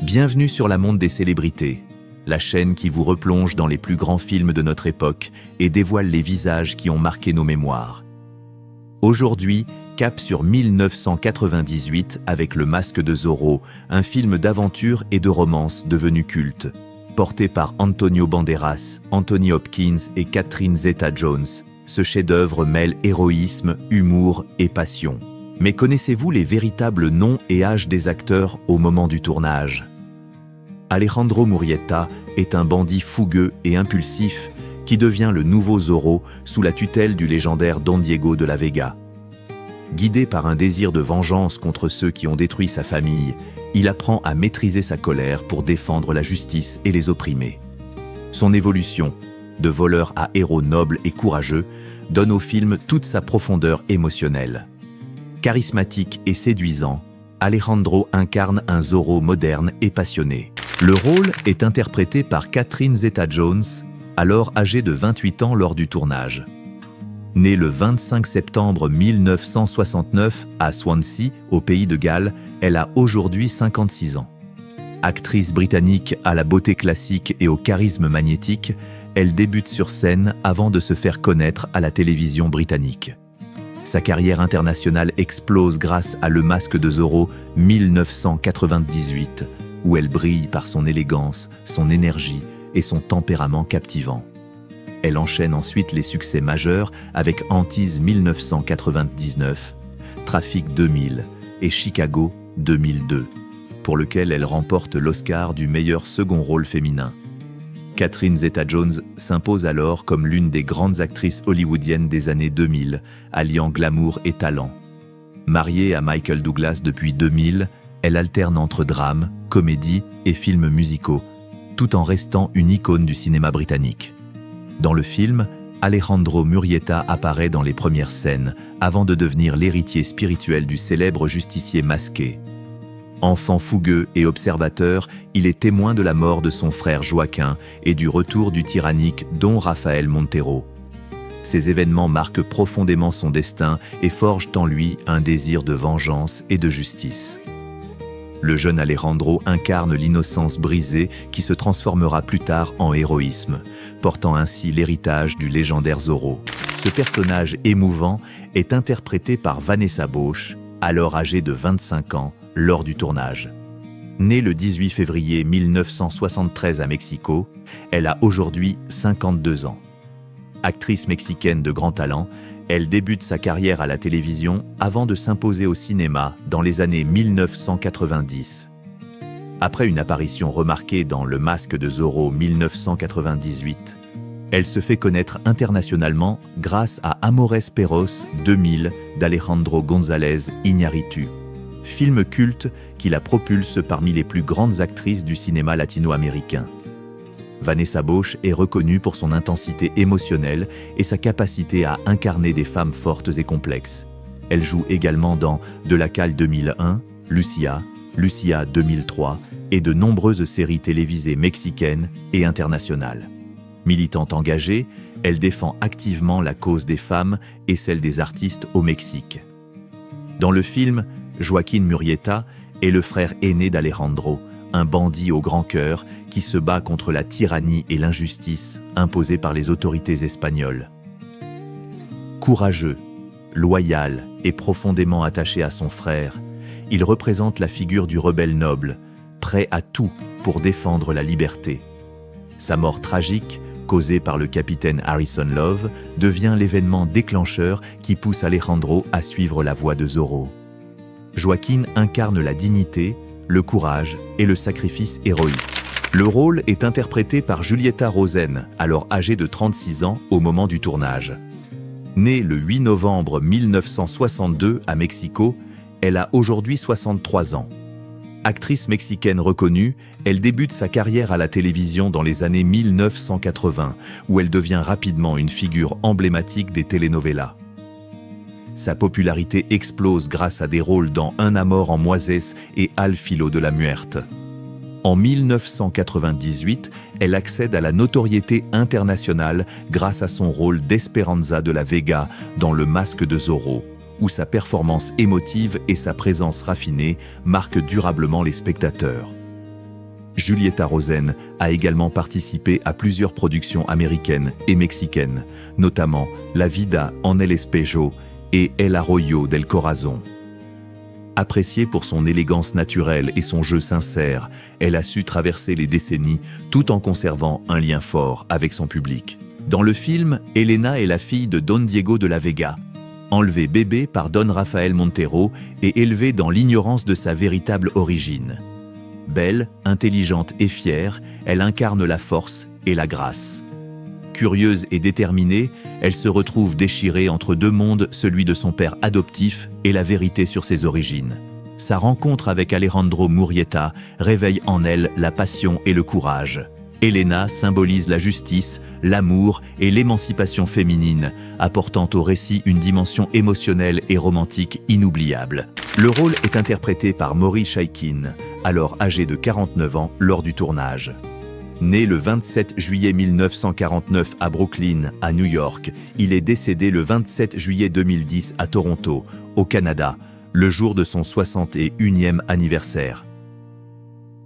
Bienvenue sur la Monde des célébrités, la chaîne qui vous replonge dans les plus grands films de notre époque et dévoile les visages qui ont marqué nos mémoires. Aujourd'hui, cap sur 1998 avec Le Masque de Zorro, un film d'aventure et de romance devenu culte. Porté par Antonio Banderas, Anthony Hopkins et Catherine Zeta-Jones, ce chef-d'œuvre mêle héroïsme, humour et passion. Mais connaissez-vous les véritables noms et âges des acteurs au moment du tournage? Alejandro Murrieta est un bandit fougueux et impulsif qui devient le nouveau Zorro sous la tutelle du légendaire Don Diego de la Vega. Guidé par un désir de vengeance contre ceux qui ont détruit sa famille, il apprend à maîtriser sa colère pour défendre la justice et les opprimés. Son évolution, de voleur à héros noble et courageux, donne au film toute sa profondeur émotionnelle. Charismatique et séduisant, Alejandro incarne un Zorro moderne et passionné. Le rôle est interprété par Catherine Zeta-Jones, alors âgée de 28 ans lors du tournage. Née le 25 septembre 1969 à Swansea, au pays de Galles, elle a aujourd'hui 56 ans. Actrice britannique à la beauté classique et au charisme magnétique, elle débute sur scène avant de se faire connaître à la télévision britannique. Sa carrière internationale explose grâce à Le Masque de Zorro 1998, où elle brille par son élégance, son énergie et son tempérament captivant. Elle enchaîne ensuite les succès majeurs avec Antise 1999, Trafic 2000 et Chicago 2002, pour lequel elle remporte l'Oscar du meilleur second rôle féminin. Catherine Zeta-Jones s'impose alors comme l'une des grandes actrices hollywoodiennes des années 2000, alliant glamour et talent. Mariée à Michael Douglas depuis 2000, elle alterne entre drame, comédie et films musicaux, tout en restant une icône du cinéma britannique. Dans le film, Alejandro Murrieta apparaît dans les premières scènes, avant de devenir l'héritier spirituel du célèbre justicier masqué. Enfant fougueux et observateur, il est témoin de la mort de son frère Joaquin et du retour du tyrannique Don Rafael Montero. Ces événements marquent profondément son destin et forgent en lui un désir de vengeance et de justice. Le jeune Alejandro incarne l'innocence brisée qui se transformera plus tard en héroïsme, portant ainsi l'héritage du légendaire Zorro. Ce personnage émouvant est interprété par Vanessa Bosch, alors âgée de 25 ans, lors du tournage. Née le 18 février 1973 à Mexico, elle a aujourd'hui 52 ans. Actrice mexicaine de grand talent, elle débute sa carrière à la télévision avant de s'imposer au cinéma dans les années 1990. Après une apparition remarquée dans Le Masque de Zorro 1998, elle se fait connaître internationalement grâce à Amores Perros 2000 d'Alejandro González Iñárritu, film culte qui la propulse parmi les plus grandes actrices du cinéma latino-américain. Vanessa Bosch est reconnue pour son intensité émotionnelle et sa capacité à incarner des femmes fortes et complexes. Elle joue également dans De la Cale 2001, Lucia, Lucia 2003 et de nombreuses séries télévisées mexicaines et internationales. Militante engagée, elle défend activement la cause des femmes et celle des artistes au Mexique. Dans le film, Joaquín Murrieta est le frère aîné d'Alejandro, un bandit au grand cœur qui se bat contre la tyrannie et l'injustice imposées par les autorités espagnoles. Courageux, loyal et profondément attaché à son frère, il représente la figure du rebelle noble, prêt à tout pour défendre la liberté. Sa mort tragique, causée par le capitaine Harrison Love, devient l'événement déclencheur qui pousse Alejandro à suivre la voie de Zorro. Joaquín incarne la dignité, le courage et le sacrifice héroïque. Le rôle est interprété par Julieta Rosen, alors âgée de 36 ans au moment du tournage. Née le 8 novembre 1962 à Mexico, elle a aujourd'hui 63 ans. Actrice mexicaine reconnue, elle débute sa carrière à la télévision dans les années 1980, où elle devient rapidement une figure emblématique des telenovelas. Sa popularité explose grâce à des rôles dans Un amor en Moisés et Al filo de la muerte. En 1998, elle accède à la notoriété internationale grâce à son rôle d'Esperanza de la Vega dans Le Masque de Zorro, où sa performance émotive et sa présence raffinée marquent durablement les spectateurs. Julieta Rosen a également participé à plusieurs productions américaines et mexicaines, notamment La vida en el espejo et El arroyo del corazón. Appréciée pour son élégance naturelle et son jeu sincère, elle a su traverser les décennies tout en conservant un lien fort avec son public. Dans le film, Elena est la fille de Don Diego de la Vega, enlevée bébé par Don Rafael Montero et élevée dans l'ignorance de sa véritable origine. Belle, intelligente et fière, elle incarne la force et la grâce. Curieuse et déterminée, elle se retrouve déchirée entre deux mondes, celui de son père adoptif et la vérité sur ses origines. Sa rencontre avec Alejandro Murrieta réveille en elle la passion et le courage. Elena symbolise la justice, l'amour et l'émancipation féminine, apportant au récit une dimension émotionnelle et romantique inoubliable. Le rôle est interprété par Maury Chaikin, alors âgé de 49 ans lors du tournage. Né le 27 juillet 1949 à Brooklyn, à New York, il est décédé le 27 juillet 2010 à Toronto, au Canada, le jour de son 61e anniversaire.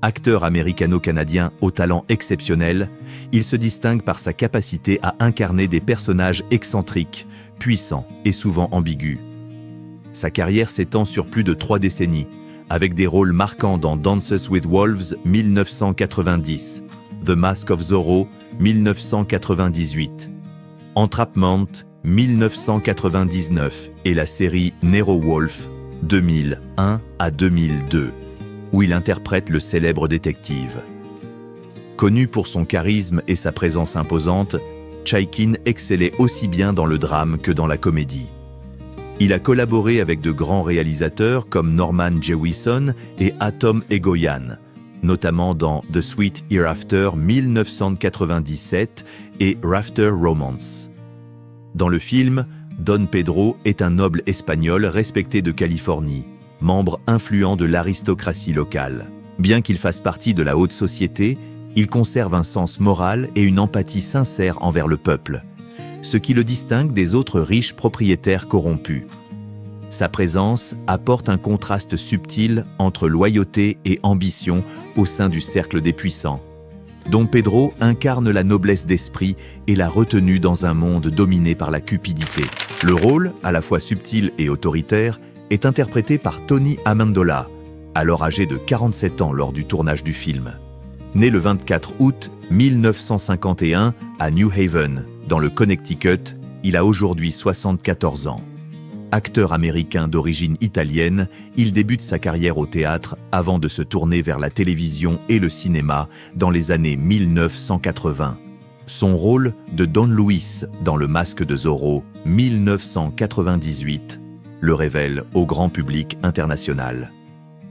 Acteur américano-canadien au talent exceptionnel, il se distingue par sa capacité à incarner des personnages excentriques, puissants et souvent ambigus. Sa carrière s'étend sur plus de 3 décennies, avec des rôles marquants dans Dances with Wolves 1990, The Mask of Zorro 1998, Entrapment 1999 et la série Nero Wolfe 2001 à 2002, où il interprète le célèbre détective. Connu pour son charisme et sa présence imposante, Chaikin excellait aussi bien dans le drame que dans la comédie. Il a collaboré avec de grands réalisateurs comme Norman Jewison et Atom Egoyan, notamment dans The Sweet Hereafter 1997 et Rafter Romance. Dans le film, Don Pedro est un noble espagnol respecté de Californie, membre influent de l'aristocratie locale. Bien qu'il fasse partie de la haute société, il conserve un sens moral et une empathie sincère envers le peuple, ce qui le distingue des autres riches propriétaires corrompus. Sa présence apporte un contraste subtil entre loyauté et ambition au sein du cercle des puissants. Don Pedro incarne la noblesse d'esprit et la retenue dans un monde dominé par la cupidité. Le rôle, à la fois subtil et autoritaire, est interprété par Tony Amendola, alors âgé de 47 ans lors du tournage du film. Né le 24 août 1951 à New Haven, dans le Connecticut, il a aujourd'hui 74 ans. Acteur américain d'origine italienne, il débute sa carrière au théâtre avant de se tourner vers la télévision et le cinéma dans les années 1980. Son rôle de Don Luis dans Le Masque de Zorro 1998 le révèle au grand public international.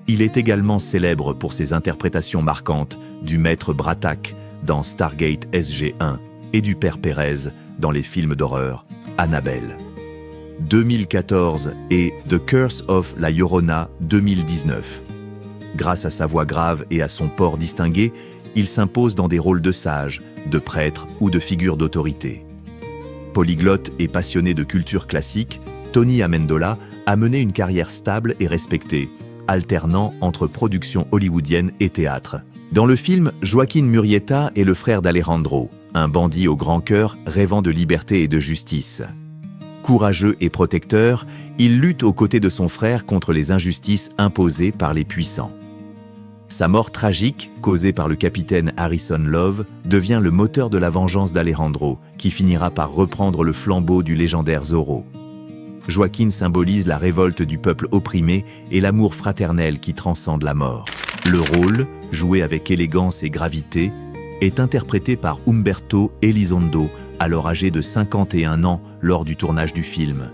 Il est également célèbre pour ses interprétations marquantes du maître Bratak dans Stargate SG-1 et du père Pérez dans les films d'horreur Annabelle 2014 et The Curse of La Llorona 2019. Grâce à sa voix grave et à son port distingué, il s'impose dans des rôles de sage, de prêtre ou de figure d'autorité. Polyglotte et passionné de culture classique, Tony Amendola a mené une carrière stable et respectée, alternant entre production hollywoodienne et théâtre. Dans le film, Joaquin Murrieta est le frère d'Alejandro, un bandit au grand cœur rêvant de liberté et de justice. Courageux et protecteur, il lutte aux côtés de son frère contre les injustices imposées par les puissants. Sa mort tragique, causée par le capitaine Harrison Love, devient le moteur de la vengeance d'Alejandro, qui finira par reprendre le flambeau du légendaire Zorro. Joaquin symbolise la révolte du peuple opprimé et l'amour fraternel qui transcende la mort. Le rôle, joué avec élégance et gravité, est interprété par Humberto Elizondo, alors âgé de 51 ans lors du tournage du film.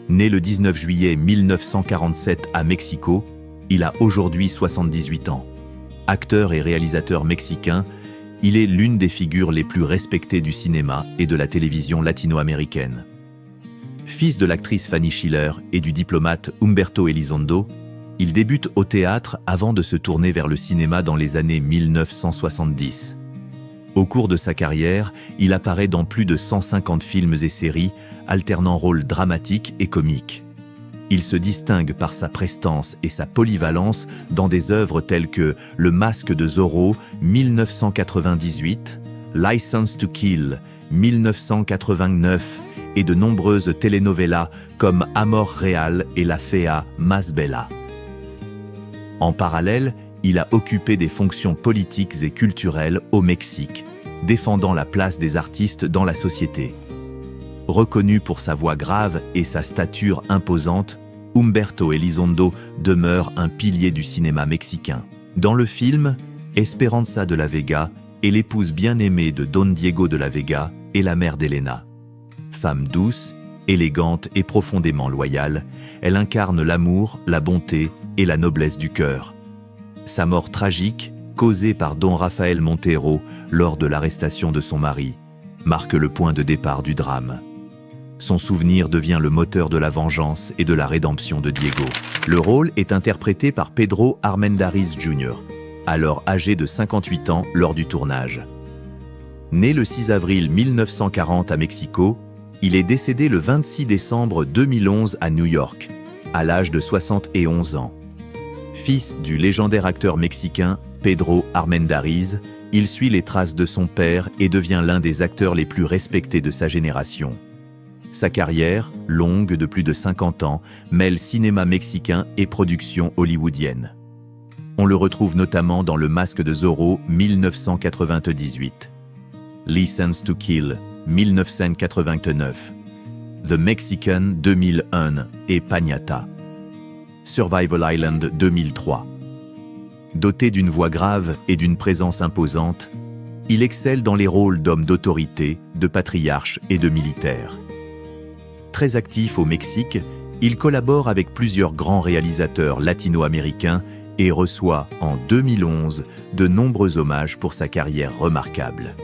Né le 19 juillet 1947 à Mexico, il a aujourd'hui 78 ans. Acteur et réalisateur mexicain, il est l'une des figures les plus respectées du cinéma et de la télévision latino-américaine. Fils de l'actrice Fanny Schiller et du diplomate Humberto Elizondo, il débute au théâtre avant de se tourner vers le cinéma dans les années 1970. Au cours de sa carrière, il apparaît dans plus de 150 films et séries, alternant rôles dramatiques et comiques. Il se distingue par sa prestance et sa polyvalence dans des œuvres telles que Le Masque de Zorro, 1998, License to Kill, 1989, et de nombreuses telenovelas comme Amor Real et La Fea Más Bella. En parallèle, il a occupé des fonctions politiques et culturelles au Mexique, défendant la place des artistes dans la société. Reconnu pour sa voix grave et sa stature imposante, Humberto Elizondo demeure un pilier du cinéma mexicain. Dans le film, Esperanza de la Vega est l'épouse bien-aimée de Don Diego de la Vega et la mère d'Elena. Femme douce, élégante et profondément loyale, elle incarne l'amour, la bonté et la noblesse du cœur. Sa mort tragique, causée par Don Rafael Montero lors de l'arrestation de son mari, marque le point de départ du drame. Son souvenir devient le moteur de la vengeance et de la rédemption de Diego. Le rôle est interprété par Pedro Armendáriz Jr., alors âgé de 58 ans lors du tournage. Né le 6 avril 1940 à Mexico, il est décédé le 26 décembre 2011 à New York, à l'âge de 71 ans. Fils du légendaire acteur mexicain Pedro Armendáriz, il suit les traces de son père et devient l'un des acteurs les plus respectés de sa génération. Sa carrière, longue de plus de 50 ans, mêle cinéma mexicain et production hollywoodienne. On le retrouve notamment dans Le Masque de Zorro, 1998, License to Kill, 1989, The Mexican, 2001 et Pañata, Survival Island, 2003. Doté d'une voix grave et d'une présence imposante, il excelle dans les rôles d'homme d'autorité, de patriarche et de militaire. Très actif au Mexique, il collabore avec plusieurs grands réalisateurs latino-américains et reçoit en 2011 de nombreux hommages pour sa carrière remarquable.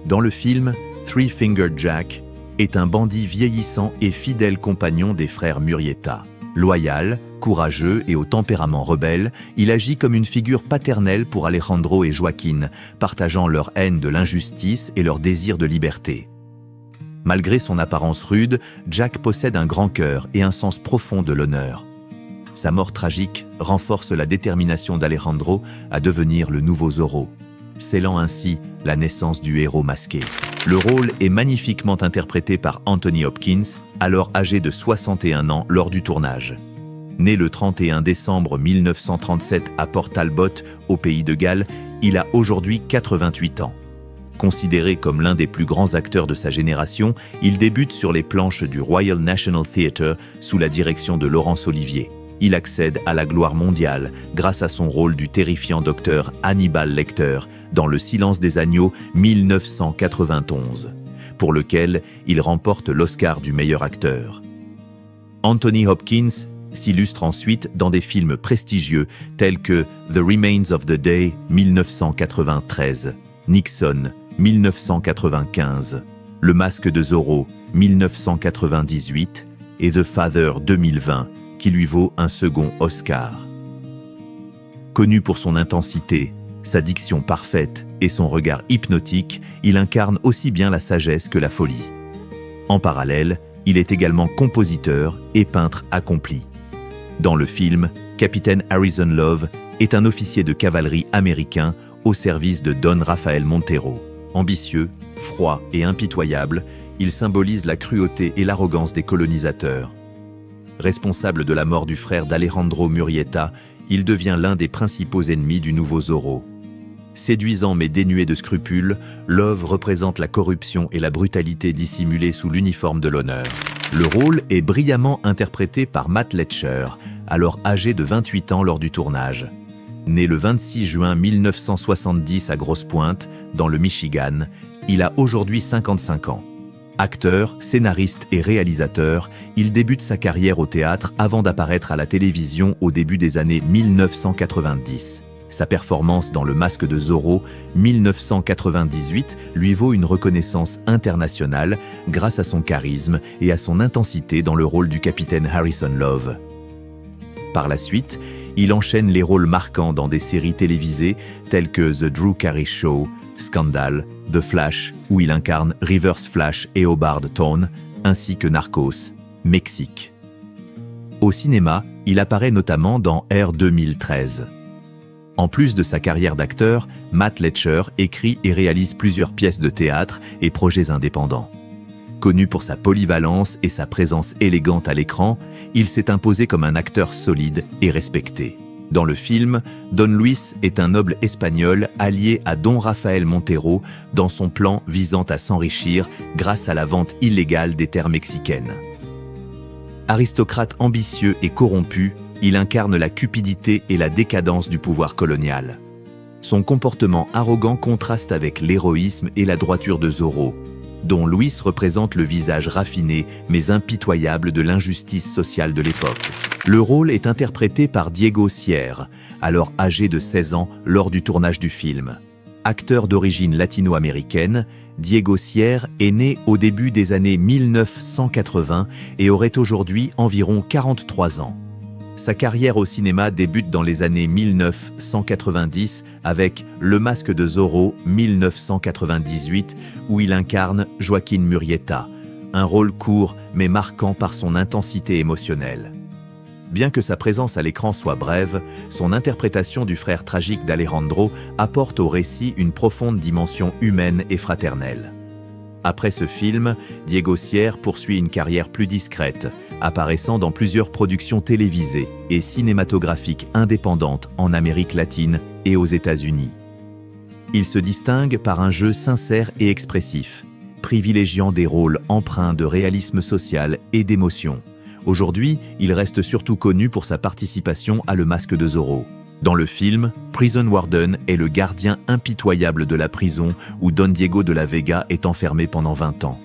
Dans le film, Three Finger Jack est un bandit vieillissant et fidèle compagnon des frères Murrieta. Loyal, courageux et au tempérament rebelle, il agit comme une figure paternelle pour Alejandro et Joaquín, partageant leur haine de l'injustice et leur désir de liberté. Malgré son apparence rude, Jack possède un grand cœur et un sens profond de l'honneur. Sa mort tragique renforce la détermination d'Alejandro à devenir le nouveau Zorro, scellant ainsi la naissance du héros masqué. Le rôle est magnifiquement interprété par Anthony Hopkins, alors âgé de 61 ans lors du tournage. Né le 31 décembre 1937 à Port Talbot, au pays de Galles, il a aujourd'hui 88 ans. Considéré comme l'un des plus grands acteurs de sa génération, il débute sur les planches du Royal National Theatre sous la direction de Laurence Olivier. Il accède à la gloire mondiale grâce à son rôle du terrifiant docteur Hannibal Lecter dans Le Silence des agneaux 1991, pour lequel il remporte l'Oscar du meilleur acteur. Anthony Hopkins s'illustre ensuite dans des films prestigieux tels que The Remains of the Day 1993, Nixon 1995, Le Masque de Zorro 1998 et The Father 2020, qui lui vaut un second Oscar. Connu pour son intensité, sa diction parfaite et son regard hypnotique, il incarne aussi bien la sagesse que la folie. En parallèle, il est également compositeur et peintre accompli. Dans le film, Capitaine Harrison Love est un officier de cavalerie américain au service de Don Rafael Montero. Ambitieux, froid et impitoyable, il symbolise la cruauté et l'arrogance des colonisateurs. Responsable de la mort du frère d'Alejandro Murrieta, il devient l'un des principaux ennemis du nouveau Zorro. Séduisant mais dénué de scrupules, Love représente la corruption et la brutalité dissimulées sous l'uniforme de l'honneur. Le rôle est brillamment interprété par Matt Letcher, alors âgé de 28 ans lors du tournage. Né le 26 juin 1970 à Grosse Pointe, dans le Michigan, il a aujourd'hui 55 ans. Acteur, scénariste et réalisateur, il débute sa carrière au théâtre avant d'apparaître à la télévision au début des années 1990. Sa performance dans Le Masque de Zorro, 1998, lui vaut une reconnaissance internationale grâce à son charisme et à son intensité dans le rôle du capitaine Harrison Love. Par la suite, il enchaîne les rôles marquants dans des séries télévisées telles que The Drew Carey Show, Scandal, The Flash, où il incarne Reverse Flash et Hobart Town, ainsi que Narcos, Mexique. Au cinéma, il apparaît notamment dans Air 2013. En plus de sa carrière d'acteur, Matt Letcher écrit et réalise plusieurs pièces de théâtre et projets indépendants. Connu pour sa polyvalence et sa présence élégante à l'écran, il s'est imposé comme un acteur solide et respecté. Dans le film, Don Luis est un noble espagnol allié à Don Rafael Montero dans son plan visant à s'enrichir grâce à la vente illégale des terres mexicaines. Aristocrate ambitieux et corrompu, il incarne la cupidité et la décadence du pouvoir colonial. Son comportement arrogant contraste avec l'héroïsme et la droiture de Zorro, dont Luis représente le visage raffiné mais impitoyable de l'injustice sociale de l'époque. Le rôle est interprété par Diego Sierre, alors âgé de 16 ans lors du tournage du film. Acteur d'origine latino-américaine, Diego Sierre est né au début des années 1980 et aurait aujourd'hui environ 43 ans. Sa carrière au cinéma débute dans les années 1990 avec Le Masque de Zorro 1998 où il incarne Joaquín Murrieta, un rôle court mais marquant par son intensité émotionnelle. Bien que sa présence à l'écran soit brève, son interprétation du frère tragique d'Alejandro apporte au récit une profonde dimension humaine et fraternelle. Après ce film, Diego Sierre poursuit une carrière plus discrète, apparaissant dans plusieurs productions télévisées et cinématographiques indépendantes en Amérique latine et aux États-Unis. Il se distingue par un jeu sincère et expressif, privilégiant des rôles empreints de réalisme social et d'émotion. Aujourd'hui, il reste surtout connu pour sa participation à Le Masque de Zorro. Dans le film, Prison Warden est le gardien impitoyable de la prison où Don Diego de la Vega est enfermé pendant 20 ans.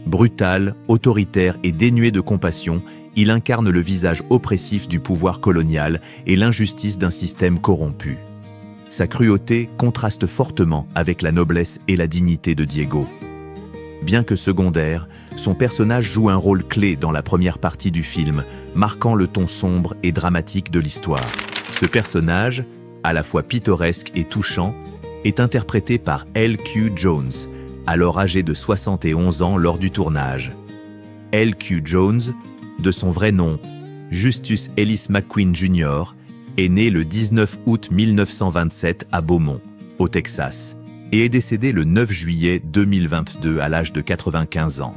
Brutal, autoritaire et dénué de compassion, il incarne le visage oppressif du pouvoir colonial et l'injustice d'un système corrompu. Sa cruauté contraste fortement avec la noblesse et la dignité de Diego. Bien que secondaire, son personnage joue un rôle clé dans la première partie du film, marquant le ton sombre et dramatique de l'histoire. Ce personnage, à la fois pittoresque et touchant, est interprété par L.Q. Jones, alors âgé de 71 ans lors du tournage. L.Q. Jones, de son vrai nom, Justus Ellis McQueen Jr., est né le 19 août 1927 à Beaumont, au Texas, et est décédé le 9 juillet 2022 à l'âge de 95 ans.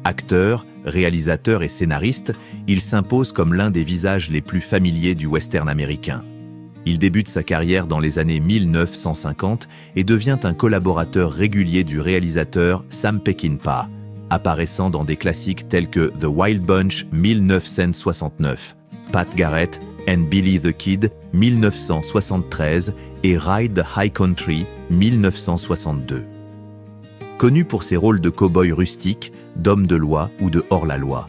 Acteur, réalisateur et scénariste, il s'impose comme l'un des visages les plus familiers du western américain. Il débute sa carrière dans les années 1950 et devient un collaborateur régulier du réalisateur Sam Peckinpah, apparaissant dans des classiques tels que The Wild Bunch 1969, Pat Garrett and Billy the Kid 1973 et Ride the High Country 1962. Connu pour ses rôles de cow-boy rustique, d'homme de loi ou de hors-la-loi,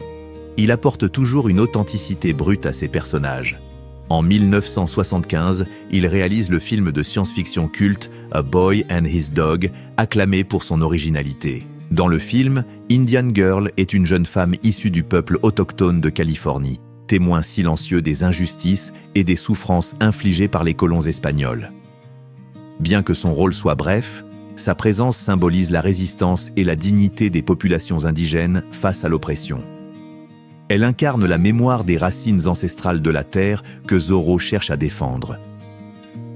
il apporte toujours une authenticité brute à ses personnages. En 1975, il réalise le film de science-fiction culte A Boy and His Dog, acclamé pour son originalité. Dans le film, Indian Girl est une jeune femme issue du peuple autochtone de Californie, témoin silencieux des injustices et des souffrances infligées par les colons espagnols. Bien que son rôle soit bref, sa présence symbolise la résistance et la dignité des populations indigènes face à l'oppression. Elle incarne la mémoire des racines ancestrales de la terre que Zorro cherche à défendre.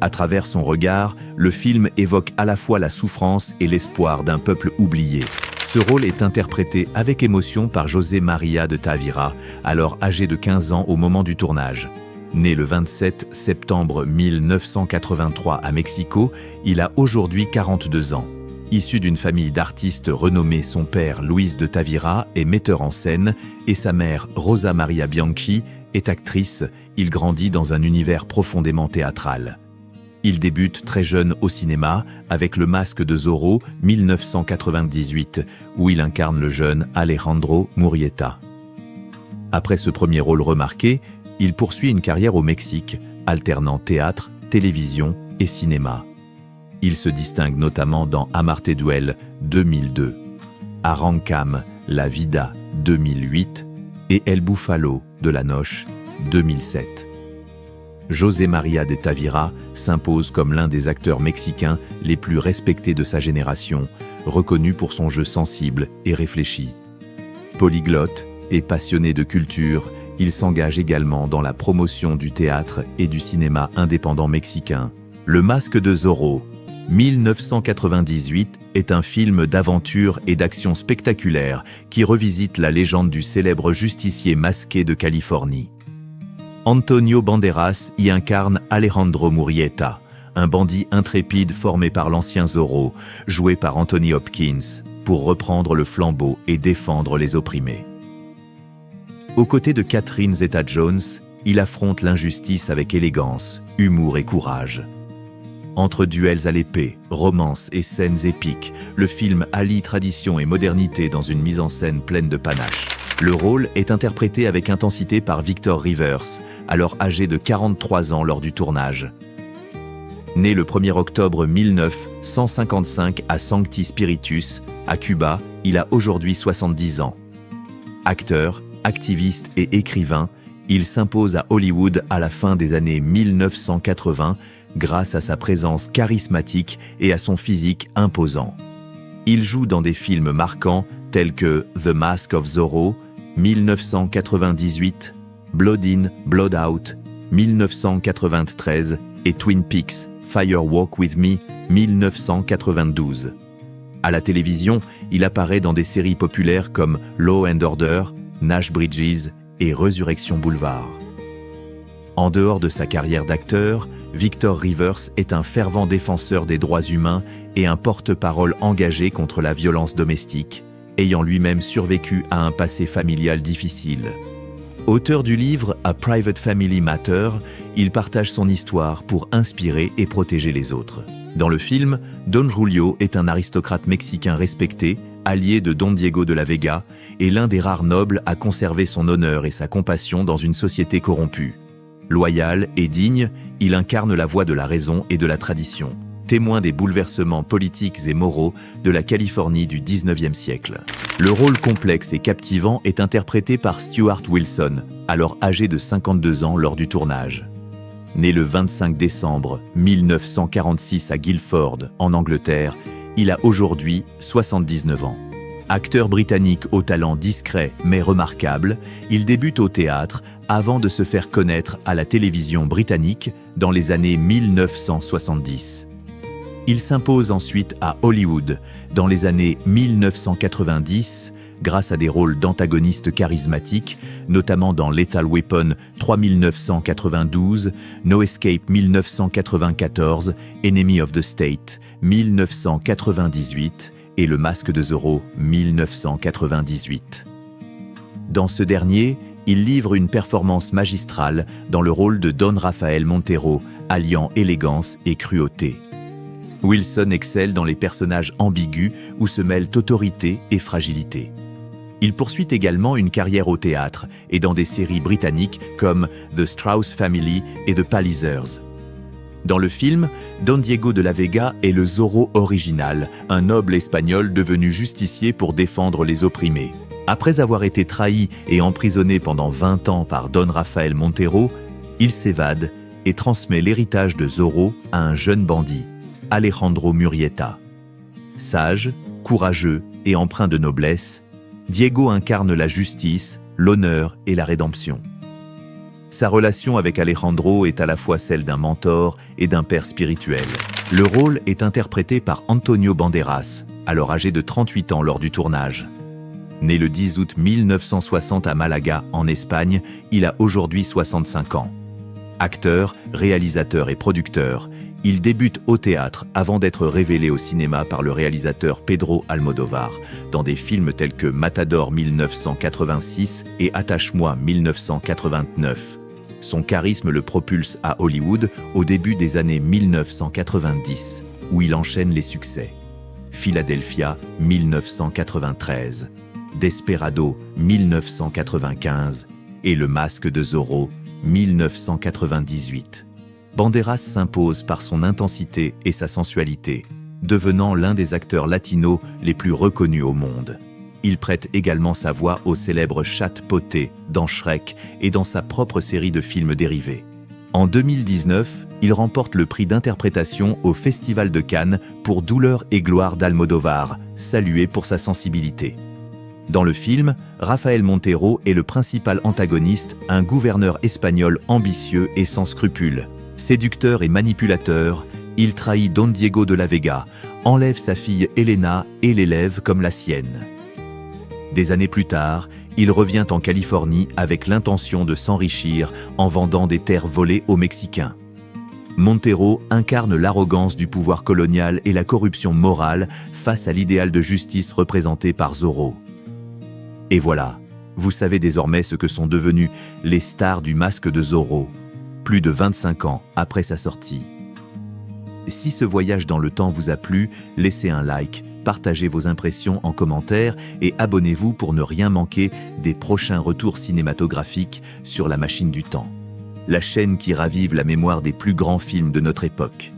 À travers son regard, le film évoque à la fois la souffrance et l'espoir d'un peuple oublié. Ce rôle est interprété avec émotion par José María de Tavira, alors âgé de 15 ans au moment du tournage. Né le 27 septembre 1983 à Mexico, il a aujourd'hui 42 ans. Issu d'une famille d'artistes renommés, son père, Luis de Tavira, est metteur en scène et sa mère, Rosa Maria Bianchi, est actrice. Il grandit dans un univers profondément théâtral. Il débute très jeune au cinéma avec Le Masque de Zorro 1998, où il incarne le jeune Alejandro Murrieta. Après ce premier rôle remarqué, il poursuit une carrière au Mexique, alternant théâtre, télévision et cinéma. Il se distingue notamment dans Amarte Duel 2002, Arrancam, La Vida 2008 et El Búfalo de la Noche 2007. José María de Tavira s'impose comme l'un des acteurs mexicains les plus respectés de sa génération, reconnu pour son jeu sensible et réfléchi. Polyglotte et passionné de culture, Il s'engage également dans la promotion du théâtre et du cinéma indépendant mexicain. Le Masque de Zorro, 1998, est un film d'aventure et d'action spectaculaire qui revisite la légende du célèbre justicier masqué de Californie. Antonio Banderas y incarne Alejandro Murrieta, un bandit intrépide formé par l'ancien Zorro, joué par Anthony Hopkins, pour reprendre le flambeau et défendre les opprimés. Aux côtés de Catherine Zeta-Jones, il affronte l'injustice avec élégance, humour et courage. Entre duels à l'épée, romances et scènes épiques, le film allie tradition et modernité dans une mise en scène pleine de panache. Le rôle est interprété avec intensité par Victor Rivers, alors âgé de 43 ans lors du tournage. Né le 1er octobre 1955 à Sancti Spiritus, à Cuba, il a aujourd'hui 70 ans. Acteur, activiste et écrivain, il s'impose à Hollywood à la fin des années 1980 grâce à sa présence charismatique et à son physique imposant. Il joue dans des films marquants tels que The Mask of Zorro, 1998, Blood In, Blood Out, 1993 et Twin Peaks, Fire Walk With Me, 1992. À la télévision, il apparaît dans des séries populaires comme Law and Order, Nash Bridges et Resurrection Boulevard. En dehors de sa carrière d'acteur, Victor Rivers est un fervent défenseur des droits humains et un porte-parole engagé contre la violence domestique, ayant lui-même survécu à un passé familial difficile. Auteur du livre A Private Family Matter, il partage son histoire pour inspirer et protéger les autres. Dans le film, Don Julio est un aristocrate mexicain respecté, allié de Don Diego de la Vega, et l'un des rares nobles à conserver son honneur et sa compassion dans une société corrompue. Loyal et digne, il incarne la voie de la raison et de la tradition, témoin des bouleversements politiques et moraux de la Californie du XIXe siècle. Le rôle complexe et captivant est interprété par Stuart Wilson, alors âgé de 52 ans lors du tournage. Né le 25 décembre 1946 à Guildford, en Angleterre, il a aujourd'hui 79 ans. Acteur britannique au talent discret mais remarquable, il débute au théâtre avant de se faire connaître à la télévision britannique dans les années 1970. Il s'impose ensuite à Hollywood dans les années 1990 grâce à des rôles d'antagonistes charismatiques, notamment dans Lethal Weapon 3992, No Escape 1994, Enemy of the State 1998 et Le Masque de Zorro 1998. Dans ce dernier, il livre une performance magistrale dans le rôle de Don Rafael Montero, alliant élégance et cruauté. Wilson excelle dans les personnages ambigus où se mêlent autorité et fragilité. Il poursuit également une carrière au théâtre et dans des séries britanniques comme The Strauss Family et The Pallisers. Dans le film, Don Diego de la Vega est le Zorro original, un noble espagnol devenu justicier pour défendre les opprimés. Après avoir été trahi et emprisonné pendant 20 ans par Don Rafael Montero, il s'évade et transmet l'héritage de Zorro à un jeune bandit, Alejandro Murrieta. Sage, courageux et empreint de noblesse, Diego incarne la justice, l'honneur et la rédemption. Sa relation avec Alejandro est à la fois celle d'un mentor et d'un père spirituel. Le rôle est interprété par Antonio Banderas, alors âgé de 38 ans lors du tournage. Né le 10 août 1960 à Malaga, en Espagne, il a aujourd'hui 65 ans. Acteur, réalisateur et producteur, il débute au théâtre avant d'être révélé au cinéma par le réalisateur Pedro Almodóvar, dans des films tels que Matador 1986 et Attache-moi 1989. Son charisme le propulse à Hollywood au début des années 1990, où il enchaîne les succès. Philadelphia 1993, Desperado 1995 et Le Masque de Zorro 1998. Banderas s'impose par son intensité et sa sensualité, devenant l'un des acteurs latinos les plus reconnus au monde. Il prête également sa voix au célèbre Chat Potté dans Shrek et dans sa propre série de films dérivés. En 2019, il remporte le prix d'interprétation au Festival de Cannes pour Douleur et gloire d'Almodóvar, salué pour sa sensibilité. Dans le film, Rafael Montero est le principal antagoniste, un gouverneur espagnol ambitieux et sans scrupules. Séducteur et manipulateur, il trahit Don Diego de la Vega, enlève sa fille Elena et l'élève comme la sienne. Des années plus tard, il revient en Californie avec l'intention de s'enrichir en vendant des terres volées aux Mexicains. Montero incarne l'arrogance du pouvoir colonial et la corruption morale face à l'idéal de justice représenté par Zorro. Et voilà, vous savez désormais ce que sont devenus les stars du Masque de Zorro, plus de 25 ans après sa sortie. Si ce voyage dans le temps vous a plu, laissez un like, partagez vos impressions en commentaire et abonnez-vous pour ne rien manquer des prochains retours cinématographiques sur La Machine du Temps, la chaîne qui ravive la mémoire des plus grands films de notre époque.